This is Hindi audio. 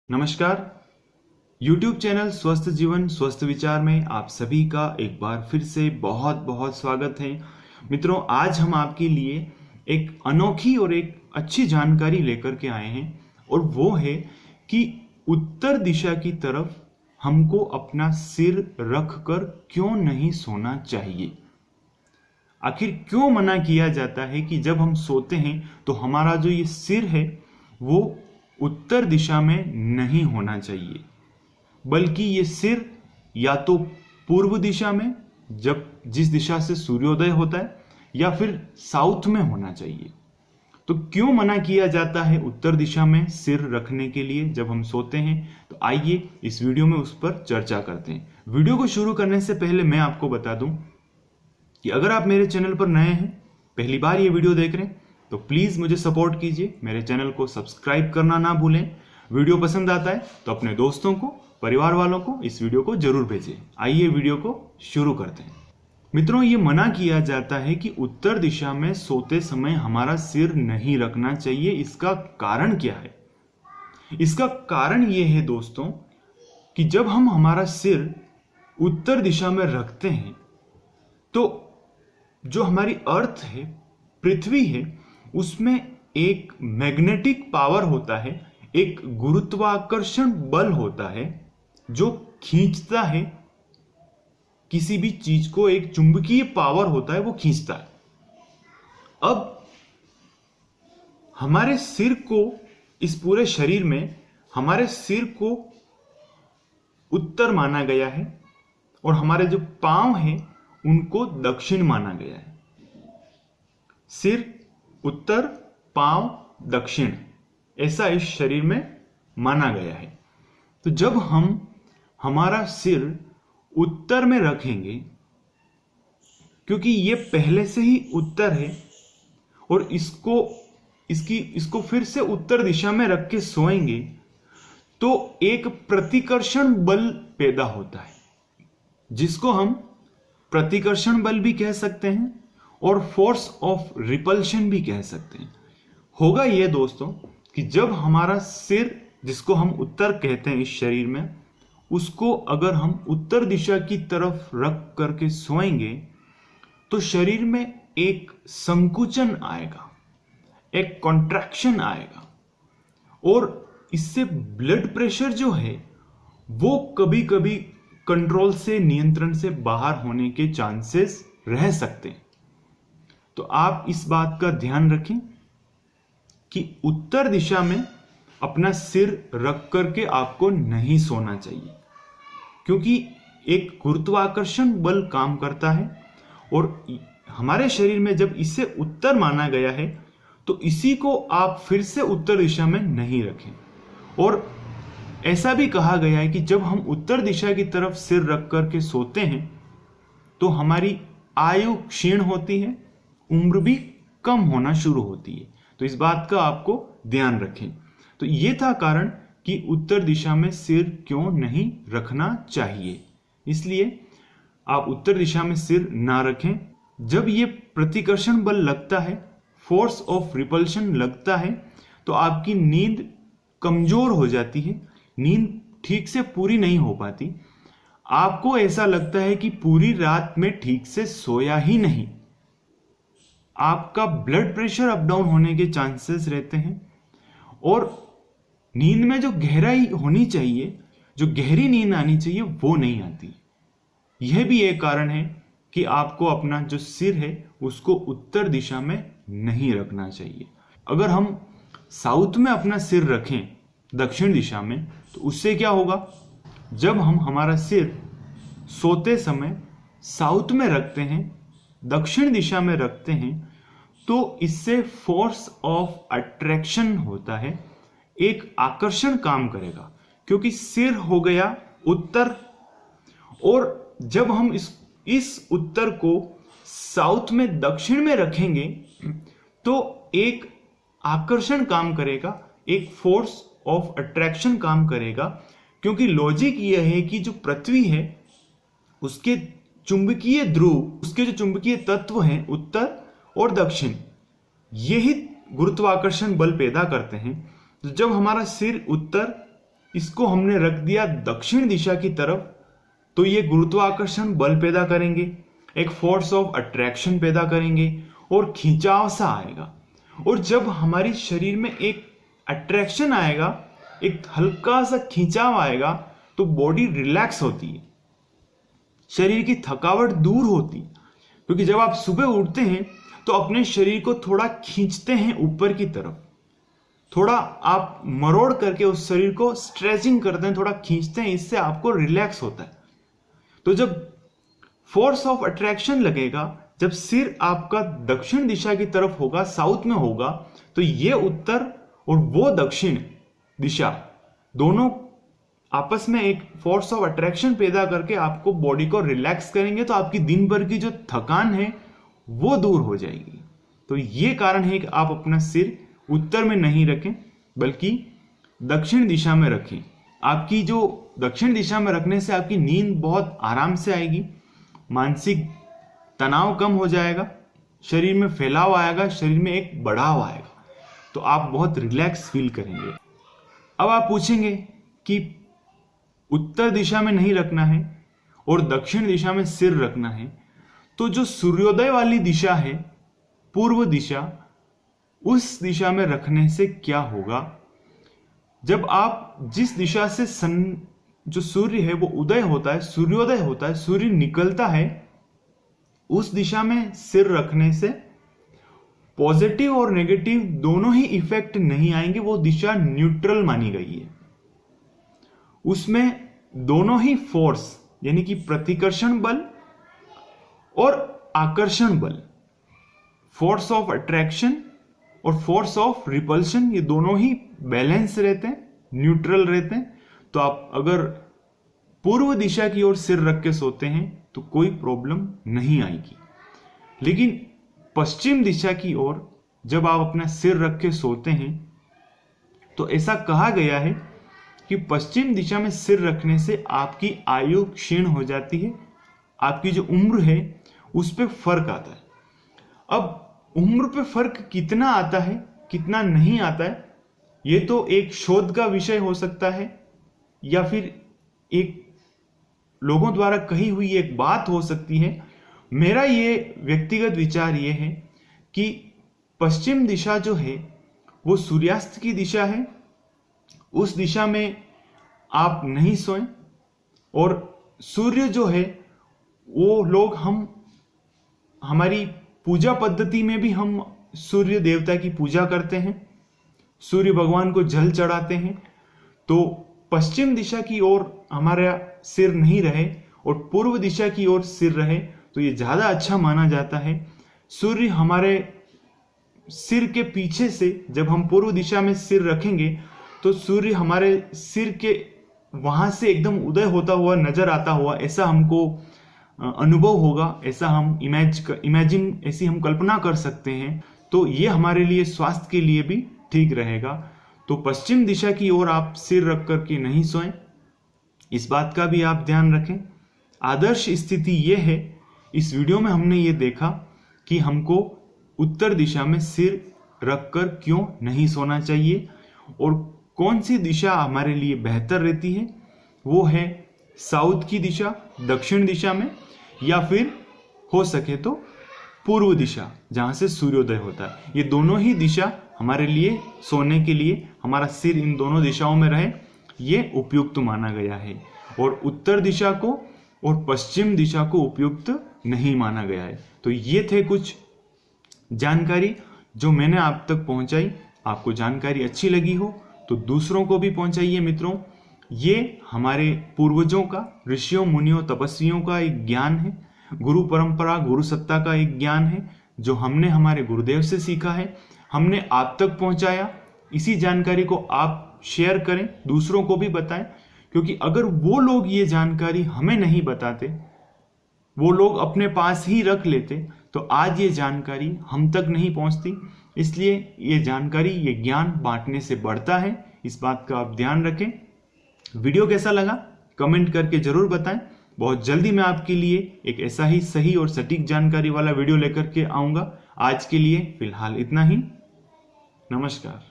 नमस्कार। YouTube चैनल स्वस्थ जीवन स्वस्थ विचार में आप सभी का एक बार फिर से बहुत बहुत स्वागत है। मित्रों, आज हम आपके लिए एक अनोखी और एक अच्छी जानकारी लेकर के आए हैं और वो है कि उत्तर दिशा की तरफ हमको अपना सिर रख कर क्यों नहीं सोना चाहिए। आखिर क्यों मना किया जाता है कि जब हम सोते हैं तो हमारा जो ये सिर है वो उत्तर दिशा में नहीं होना चाहिए, बल्कि ये सिर या तो पूर्व दिशा में, जब जिस दिशा से सूर्योदय होता है, या फिर साउथ में होना चाहिए। तो क्यों मना किया जाता है उत्तर दिशा में सिर रखने के लिए जब हम सोते हैं? तो आइए इस वीडियो में उस पर चर्चा करते हैं। वीडियो को शुरू करने से पहले मैं आपको बता दूं कि अगर आप मेरे चैनल पर नए हैं, पहली बार ये वीडियो देख रहे हैं, तो प्लीज मुझे सपोर्ट कीजिए, मेरे चैनल को सब्सक्राइब करना ना भूलें। वीडियो पसंद आता है तो अपने दोस्तों को, परिवार वालों को इस वीडियो को जरूर भेजें। आइए वीडियो को शुरू करते हैं। मित्रों, ये मना किया जाता है कि उत्तर दिशा में सोते समय हमारा सिर नहीं रखना चाहिए। इसका कारण क्या है? इसका कारण ये है दोस्तों कि जब हम हमारा सिर उत्तर दिशा में रखते हैं तो जो हमारी अर्थ है, पृथ्वी है, उसमें एक मैग्नेटिक पावर होता है, एक गुरुत्वाकर्षण बल होता है जो खींचता है किसी भी चीज को। एक चुंबकीय पावर होता है, वो खींचता है। अब हमारे सिर को, इस पूरे शरीर में हमारे सिर को उत्तर माना गया है और हमारे जो पांव हैं उनको दक्षिण माना गया है। सिर उत्तर, पांव दक्षिण, ऐसा इस शरीर में माना गया है। तो जब हम हमारा सिर उत्तर में रखेंगे, क्योंकि ये पहले से ही उत्तर है, और इसको फिर से उत्तर दिशा में रख के सोएंगे तो एक प्रतिकर्षण बल पैदा होता है, जिसको हम प्रतिकर्षण बल भी कह सकते हैं और फोर्स ऑफ रिपल्शन भी कह सकते हैं। होगा ये दोस्तों कि जब हमारा सिर, जिसको हम उत्तर कहते हैं इस शरीर में, उसको अगर हम उत्तर दिशा की तरफ रख करके सोएंगे तो शरीर में एक संकुचन आएगा, एक कॉन्ट्रैक्शन आएगा, और इससे ब्लड प्रेशर जो है वो कभी कभी कंट्रोल से, नियंत्रण से बाहर होने के चांसेस रह सकते हैं। तो आप इस बात का ध्यान रखें कि उत्तर दिशा में अपना सिर रख करके आपको नहीं सोना चाहिए, क्योंकि एक गुरुत्वाकर्षण बल काम करता है और हमारे शरीर में जब इसे उत्तर माना गया है तो इसी को आप फिर से उत्तर दिशा में नहीं रखें। और ऐसा भी कहा गया है कि जब हम उत्तर दिशा की तरफ सिर रख करके सोते हैं तो हमारी आयु क्षीण होती है, उम्र भी कम होना शुरू होती है। तो इस बात का आपको ध्यान रखें। तो ये था कारण कि उत्तर दिशा में सिर क्यों नहीं रखना चाहिए। इसलिए आप उत्तर दिशा में सिर ना रखें। जब ये प्रतिकर्षण बल लगता है, फोर्स ऑफ रिपल्शन लगता है, तो आपकी नींद कमजोर हो जाती है, नींद ठीक से पूरी नहीं हो पाती। आपको ऐसा लगता है कि पूरी रात में ठीक से सोया ही नहीं। आपका ब्लड प्रेशर अप डाउन होने के चांसेस रहते हैं, और नींद में जो गहराई होनी चाहिए, जो गहरी नींद आनी चाहिए, वो नहीं आती। यह भी एक कारण है कि आपको अपना जो सिर है उसको उत्तर दिशा में नहीं रखना चाहिए। अगर हम साउथ में अपना सिर रखें, दक्षिण दिशा में, तो उससे क्या होगा? जब हम हमारा सिर सोते समय साउथ में रखते हैं, दक्षिण दिशा में रखते हैं, तो इससे फोर्स ऑफ अट्रैक्शन होता है, एक आकर्षण काम करेगा, क्योंकि सिर हो गया उत्तर, और जब हम इस उत्तर को साउथ में, दक्षिण में रखेंगे तो एक आकर्षण काम करेगा, एक फोर्स ऑफ अट्रैक्शन काम करेगा। क्योंकि लॉजिक यह है कि जो पृथ्वी है उसके चुंबकीय ध्रुव, उसके जो चुंबकीय तत्व हैं उत्तर और दक्षिण, यही गुरुत्वाकर्षण बल पैदा करते हैं। तो जब हमारा सिर उत्तर इसको हमने रख दिया दक्षिण दिशा की तरफ, तो ये गुरुत्वाकर्षण बल पैदा करेंगे, एक फोर्स ऑफ अट्रैक्शन पैदा करेंगे और खिंचाव सा आएगा। और जब हमारी शरीर में एक अट्रैक्शन आएगा, एक हल्का सा खिंचाव आएगा, तो बॉडी रिलैक्स होती है, शरीर की थकावट दूर होती है। क्योंकि जब आप सुबह उठते हैं तो अपने शरीर को थोड़ा खींचते हैं ऊपर की तरफ, थोड़ा आप मरोड़ करके उस शरीर को स्ट्रेचिंग करते हैं, थोड़ा खींचते हैं, इससे आपको रिलैक्स होता है। तो जब फोर्स ऑफ अट्रैक्शन लगेगा, जब सिर आपका दक्षिण दिशा की तरफ होगा, साउथ में होगा, तो ये उत्तर और वो दक्षिण दिशा दोनों आपस में एक फोर्स ऑफ अट्रैक्शन पैदा करके आपको बॉडी को रिलैक्स करेंगे, तो आपकी दिन भर की जो थकान है वो दूर हो जाएगी। तो ये कारण है कि आप अपना सिर उत्तर में नहीं रखें बल्कि दक्षिण दिशा में रखें। आपकी जो दक्षिण दिशा में रखने से आपकी नींद बहुत आराम से आएगी, मानसिक तनाव कम हो जाएगा, शरीर में फैलाव आएगा, शरीर में एक बढ़ाव आएगा, तो आप बहुत रिलैक्स फील करेंगे। अब आप पूछेंगे कि उत्तर दिशा में नहीं रखना है और दक्षिण दिशा में सिर रखना है, तो जो सूर्योदय वाली दिशा है, पूर्व दिशा, उस दिशा में रखने से क्या होगा? जब आप जिस दिशा से जो सूर्य है वो उदय होता है, सूर्योदय होता है, सूर्य निकलता है, उस दिशा में सिर रखने से पॉजिटिव और नेगेटिव दोनों ही इफेक्ट नहीं आएंगे। वो दिशा न्यूट्रल मानी गई है, उसमें दोनों ही फोर्स यानी कि प्रतिकर्षण बल और आकर्षण बल, फोर्स ऑफ अट्रैक्शन और फोर्स ऑफ रिपल्शन, ये दोनों ही बैलेंस रहते हैं, न्यूट्रल रहते हैं। तो आप अगर पूर्व दिशा की ओर सिर रख के सोते हैं तो कोई प्रॉब्लम नहीं आएगी। लेकिन पश्चिम दिशा की ओर जब आप अपना सिर रख के सोते हैं तो ऐसा कहा गया है कि पश्चिम दिशा में सिर रखने से आपकी आयु क्षीण हो जाती है, आपकी जो उम्र है उस पर फर्क आता है। अब उम्र पे फर्क कितना आता है, कितना नहीं आता है, ये तो एक शोध का विषय हो सकता है या फिर एक लोगों द्वारा कही हुई एक बात हो सकती है। मेरा ये व्यक्तिगत विचार ये है कि पश्चिम दिशा जो है वो सूर्यास्त की दिशा है, उस दिशा में आप नहीं सोएं। और सूर्य जो है वो लोग हमारी पूजा पद्धति में भी हम सूर्य देवता की पूजा करते हैं, सूर्य भगवान को जल चढ़ाते हैं। तो पश्चिम दिशा की ओर हमारा सिर नहीं रहे और पूर्व दिशा की ओर सिर रहे तो ये ज्यादा अच्छा माना जाता है। सूर्य हमारे सिर के पीछे से जब हम पूर्व दिशा में सिर रखेंगे तो सूर्य हमारे सिर के वहां से एकदम उदय होता हुआ नजर आता हुआ, ऐसा हमको अनुभव होगा, ऐसा हम इमेजिन ऐसी हम कल्पना कर सकते हैं। तो ये हमारे लिए स्वास्थ्य के लिए भी ठीक रहेगा। तो पश्चिम दिशा की ओर आप सिर रख करके नहीं सोएं, इस बात का भी आप ध्यान रखें। आदर्श स्थिति ये है, इस वीडियो में हमने ये देखा कि हमको उत्तर दिशा में सिर रखकर क्यों नहीं सोना चाहिए और कौन सी दिशा हमारे लिए बेहतर रहती है। वो है साउथ की दिशा, दक्षिण दिशा में, या फिर हो सके तो पूर्व दिशा जहां से सूर्योदय होता है। ये दोनों ही दिशा हमारे लिए सोने के लिए, हमारा सिर इन दोनों दिशाओं में रहे, ये उपयुक्त माना गया है। और उत्तर दिशा को और पश्चिम दिशा को उपयुक्त नहीं माना गया है। तो ये थे कुछ जानकारी जो मैंने आप तक पहुंचाई। आपको जानकारी अच्छी लगी हो तो दूसरों को भी पहुंचाइए मित्रों। ये हमारे पूर्वजों का, ऋषियों मुनियों तपस्वियों का एक ज्ञान है, गुरु परंपरा गुरु सत्ता का एक ज्ञान है जो हमने हमारे गुरुदेव से सीखा है, हमने आप तक पहुंचाया। इसी जानकारी को आप शेयर करें, दूसरों को भी बताएं, क्योंकि अगर वो लोग ये जानकारी हमें नहीं बताते, वो लोग अपने पास ही रख लेते, तो आज ये जानकारी हम तक नहीं पहुंचती। इसलिए ये जानकारी, ये ज्ञान बांटने से बढ़ता है, इस बात का आप ध्यान रखें। वीडियो कैसा लगा कमेंट करके जरूर बताएं। बहुत जल्दी मैं आपके लिए एक ऐसा ही सही और सटीक जानकारी वाला वीडियो लेकर के आऊंगा। आज के लिए फिलहाल इतना ही। नमस्कार।